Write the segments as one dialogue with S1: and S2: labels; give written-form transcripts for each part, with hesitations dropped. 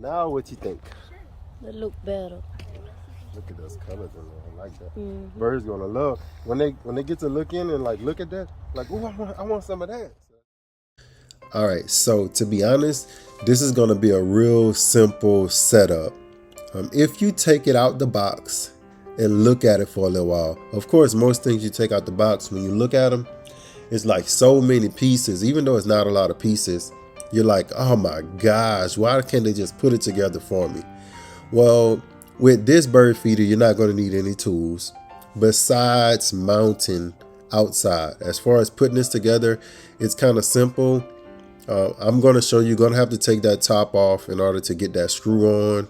S1: Now what you think?
S2: They look better.
S1: Look at those colors in there. I like that. Birds gonna love when they get to look in and like look at that. Like, oh, I want some of that. All right. So to be honest, this is gonna be a real simple setup. If you take it out the box and look at it for a little while, of course, most things you take out the box, when you look at them, it's like so many pieces. Even though it's not a lot of pieces, you're like, oh my gosh, why can't they just put it together for me? Well, with this bird feeder, you're not going to need any tools besides mounting outside. As far as putting this together, it's kind of simple. I'm going to show you. You're going to have to take that top off in order to get that screw on.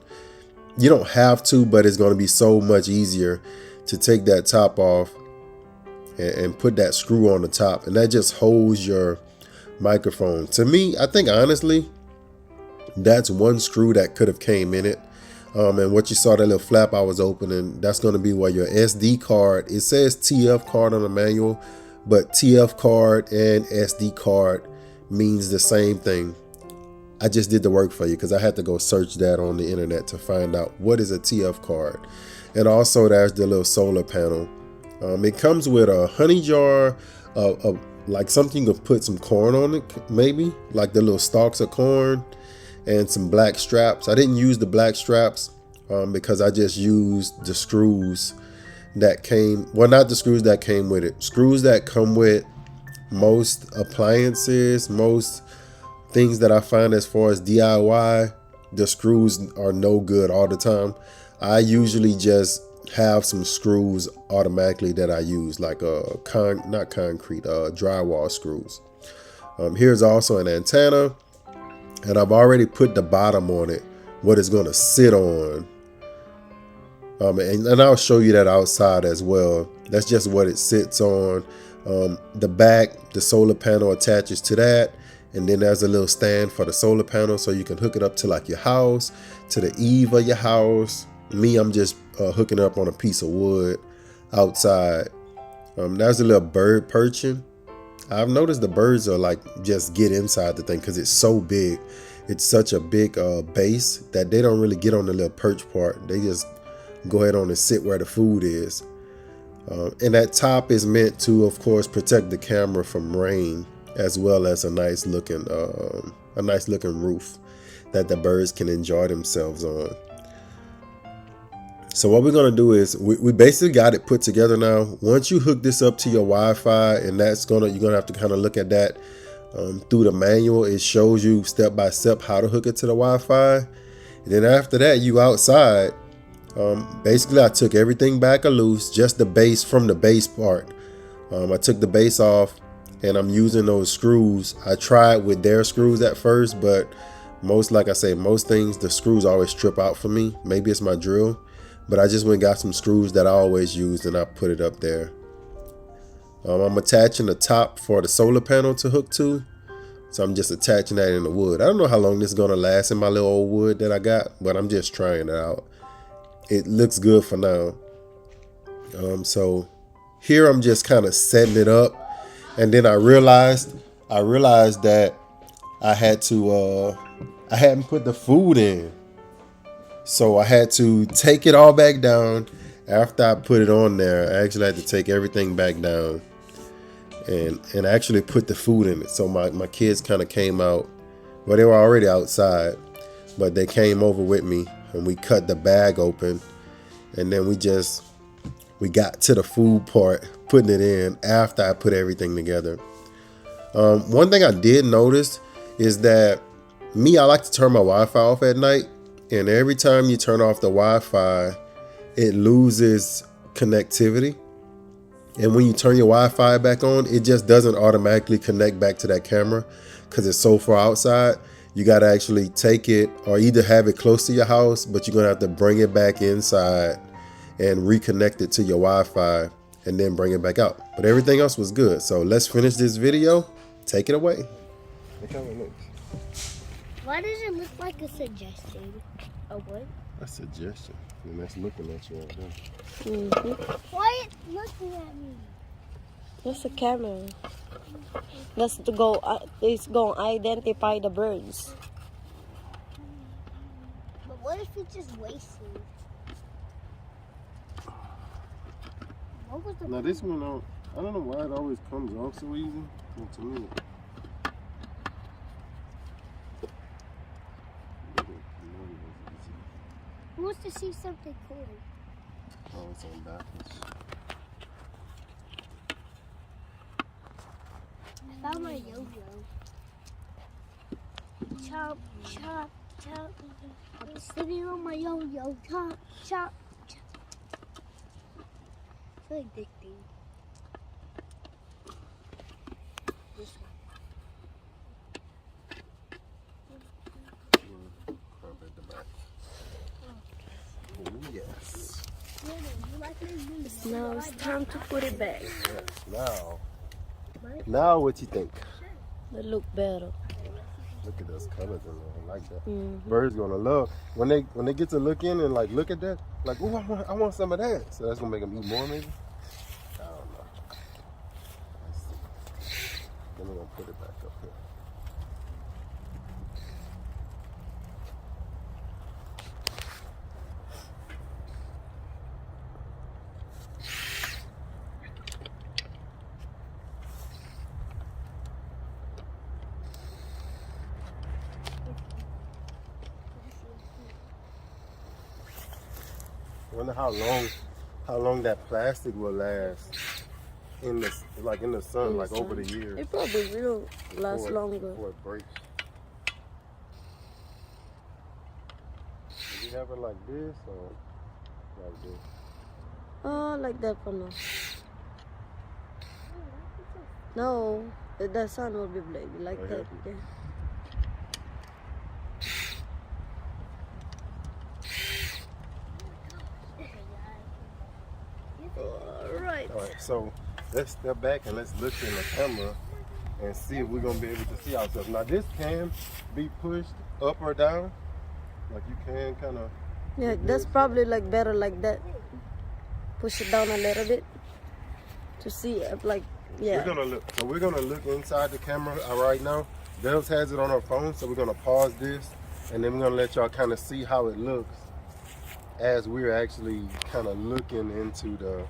S1: You don't have to, but it's going to be so much easier to take that top off and put that screw on the top. And that just holds your microphone. To me, I think honestly, that's one screw that could have came in it. And what you saw, that little flap I was opening, that's going to be where your SD card, it says TF card on the manual, but TF card and SD card means the same thing. I just did the work for you because I had to go search that on the internet to find out what is a TF card. And also there's the little solar panel. It comes with a honey jar, like something you could put some corn on it, maybe like the little stalks of corn, and some black straps. I didn't use the black straps because I just used the screws that came, well, not the screws that came with it, screws that come with most appliances, most things that I find as far as DIY. The screws are no good all the time. I usually just have some screws automatically that I use, like not concrete, drywall screws. Here's also an antenna. And I've already put the bottom on it, what it's going to sit on. And I'll show you that outside as well. That's just what it sits on. The back, the solar panel attaches to that. And then there's a little stand for the solar panel so you can hook it up to like your house, to the eave of your house. Me, I'm just hooking up on a piece of wood outside. There's a little bird perching. I've noticed the birds are like just get inside the thing because it's so big. It's such a big base that they don't really get on the little perch part. They just go ahead on and sit where the food is. And that top is meant to, of course, protect the camera from rain, as well as a nice looking roof that the birds can enjoy themselves on. So what we're going to do is we basically got it put together now. Once you hook this up to your Wi-Fi, and you're going to have to kind of look at that through the manual. It shows you step by step how to hook it to the Wi-Fi. And then after that, you outside. Basically, I took everything back loose, just the base from the base part. I took the base off and I'm using those screws. I tried with their screws at first, but like I say, most things, the screws always trip out for me. Maybe it's my drill. But I just went and got some screws that I always use and I put it up there. I'm attaching the top for the solar panel to hook to. So I'm just attaching that in the wood. I don't know how long this is going to last in my little old wood that I got, but I'm just trying it out. It looks good for now. So here I'm just kind of setting it up. And then I realized that I hadn't put the food in. So I had to take it all back down. After I put it on there, I actually had to take everything back down and actually put the food in it. So my kids kind of came out. Well, they were already outside, but they came over with me and we cut the bag open. And then we got to the food part, putting it in after I put everything together. One thing I did notice is that I like to turn my Wi-Fi off at night. And every time you turn off the Wi-Fi, it loses connectivity. And when you turn your Wi-Fi back on, it just doesn't automatically connect back to that camera because it's so far outside. You got to actually take it or either have it close to your house, but you're going to have to bring it back inside and reconnect it to your Wi-Fi and then bring it back out. But everything else was good. So let's finish this video. Take it away. Look how it looks.
S3: Why does it look like a suggestion? A what?
S1: A suggestion. And that's looking at you right now.
S2: Mm-hmm.
S3: Why it's looking at me?
S2: That's a camera. That's to go. It's going to identify the birds.
S3: What if it's just wasting? What was the
S1: Now this one, I don't know why it always comes off so easy. Well, to me.
S3: Who wants to see something cool?
S1: Oh, it's on backwards.
S3: I found my yo-yo. Chop, chop, chop. I'm sitting on my yo-yo. Chop, chop, chop. It's so addicting. This one.
S1: Crump at the back. Oh, yes.
S3: You like this?
S2: Now it's time to put it back.
S1: Yes, now what you think?
S2: They look better.
S1: Look at those colors in there. I like that.
S2: Mm-hmm.
S1: Birds gonna love when they get to look in and like look at that. Like, oh, I want some of that. So that's gonna make them eat more, maybe. I don't know. Let's see. Then we're gonna put it back up here. I wonder how long that plastic will last in the sun, like over the years.
S2: It probably will last longer.
S1: Before it breaks. Do you have it like this or like this?
S2: Oh, like that for now. No, the sun will be black like
S1: Oh,
S2: that.
S1: yeah.
S2: Yeah. Alright.
S1: All right, so let's step back and let's look in the camera and see if we're gonna be able to see ourselves. Now this can be pushed up or down, like you can kind of.
S2: Yeah, that's probably like better like that. Push it down a little bit to see if like, yeah.
S1: We're gonna look. So we're gonna look inside the camera right now. Bells has it on her phone, so we're gonna pause this, and then we're gonna let y'all kind of see how it looks as we're actually kind of looking into the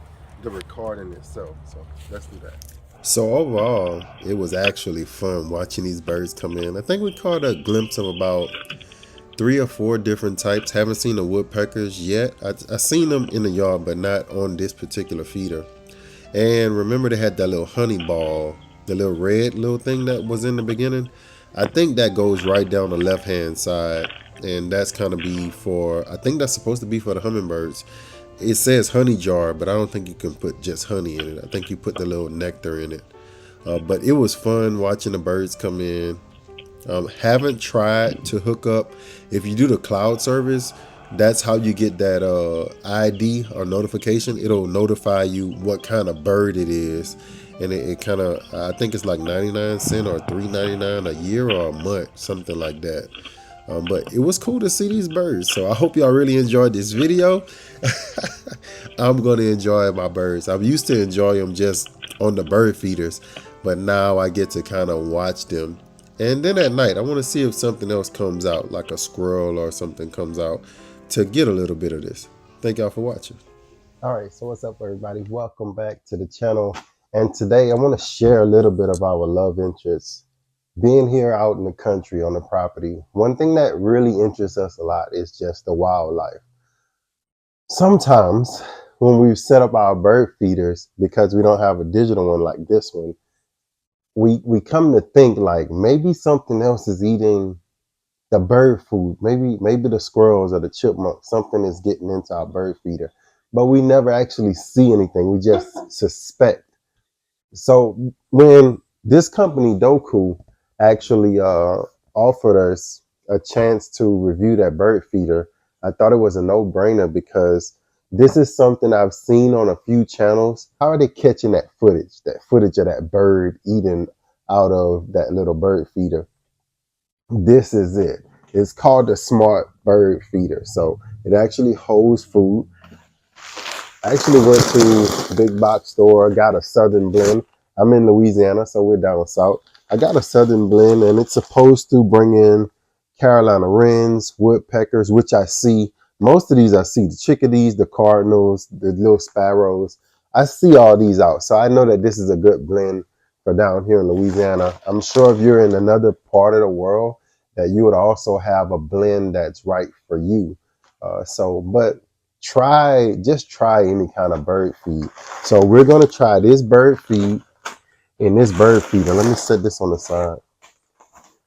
S1: recording itself. So let's do that. So overall, it was actually fun watching these birds come in. I think we caught a glimpse of about 3 or 4 different types. Haven't seen the woodpeckers yet. I seen them in the yard, but not on this particular feeder. And remember they had that little honey ball, the little red little thing that was in the beginning. I think that goes right down the left hand side, and that's kind of be for, I think that's supposed to be for the hummingbirds. It says honey jar, but I don't think you can put just honey in it. I think you put the little nectar in it. But it was fun watching the birds come in. Haven't tried to hook up. If you do the cloud service, that's how you get that ID or notification. It'll notify you what kind of bird it is, and it kind of, I think it's like 99 cents or $3.99 a year or a month, something like that. But it was cool to see these birds. So I hope y'all really enjoyed this video. I'm going to enjoy my birds. I'm used to enjoy them just on the bird feeders, but now I get to kind of watch them. And then at night, I want to see if something else comes out, like a squirrel or something comes out, to get a little bit of this. Thank y'all for watching. All right, so what's up, everybody? Welcome back to the channel. And today I want to share a little bit of our love interests. Being here out in the country on the property, one thing that really interests us a lot is just the wildlife. Sometimes when we set up our bird feeders, because we don't have a digital one like this one, we come to think like maybe something else is eating the bird food. Maybe the squirrels or the chipmunks, something is getting into our bird feeder, but we never actually see anything. We just suspect. So when this company Dokoo actually offered us a chance to review that bird feeder, I thought it was a no-brainer because this is something I've seen on a few channels. How are they catching that footage of that bird eating out of that little bird feeder? This is it. It's called the Smart Bird Feeder. So it actually holds food. I actually went to a big box store, got a Southern blend. I'm in Louisiana, so we're down south. I got a Southern blend, and it's supposed to bring in Carolina wrens, woodpeckers, which I see. Most of these I see, the chickadees, the cardinals, the little sparrows. I see all these out. So I know that this is a good blend for down here in Louisiana. I'm sure if you're in another part of the world that you would also have a blend that's right for you. But just try any kind of bird feed. So we're going to try this bird feed and this bird feeder. Let me set this on the side.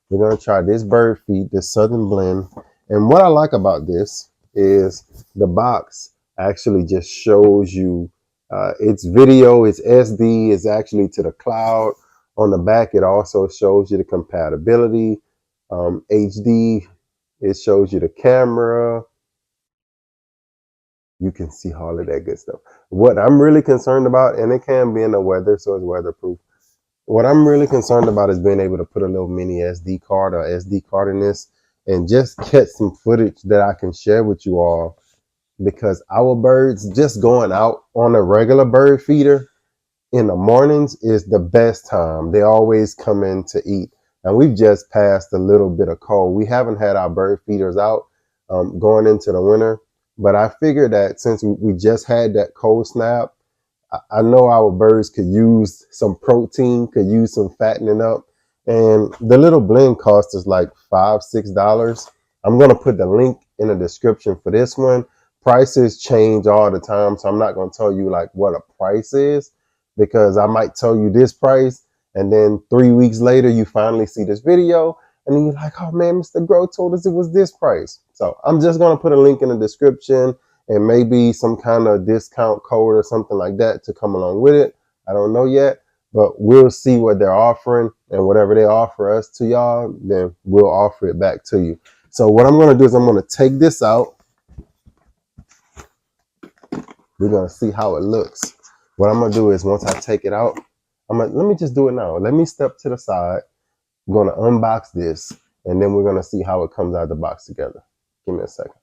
S1: We're going to try this bird feed, this Southern blend. And what I like about this is the box actually just shows you it's video, it's SD, it's actually to the cloud. On the back, it also shows you the compatibility, HD. It shows you the camera. You can see all of that good stuff. What I'm really concerned about, and it can be in the weather, so it's weatherproof. What I'm really concerned about is being able to put a little mini SD card or SD card in this and just catch some footage that I can share with you all, because our birds just going out on a regular bird feeder in the mornings is the best time. They always come in to eat. And we've just passed a little bit of cold. We haven't had our bird feeders out going into the winter, but I figured that since we just had that cold snap, I know our birds could use some protein, could use some fattening up. And the little blend cost us like $5, $6. I'm going to put the link in the description for this one. Prices change all the time, so I'm not going to tell you like what a price is, because I might tell you this price and then 3 weeks later you finally see this video and then you're like, oh man, Mr. Grow told us it was this price. So I'm just going to put a link in the description and maybe some kind of discount code or something like that to come along with it. I don't know yet, but we'll see what they're offering, and whatever they offer us to y'all, then we'll offer it back to you. So what I'm going to do is I'm going to take this out. We're going to see how it looks. What I'm going to do is once I take it out, let me just do it now. Let me step to the side. I'm going to unbox this, and then we're going to see how it comes out of the box together. Give me a second.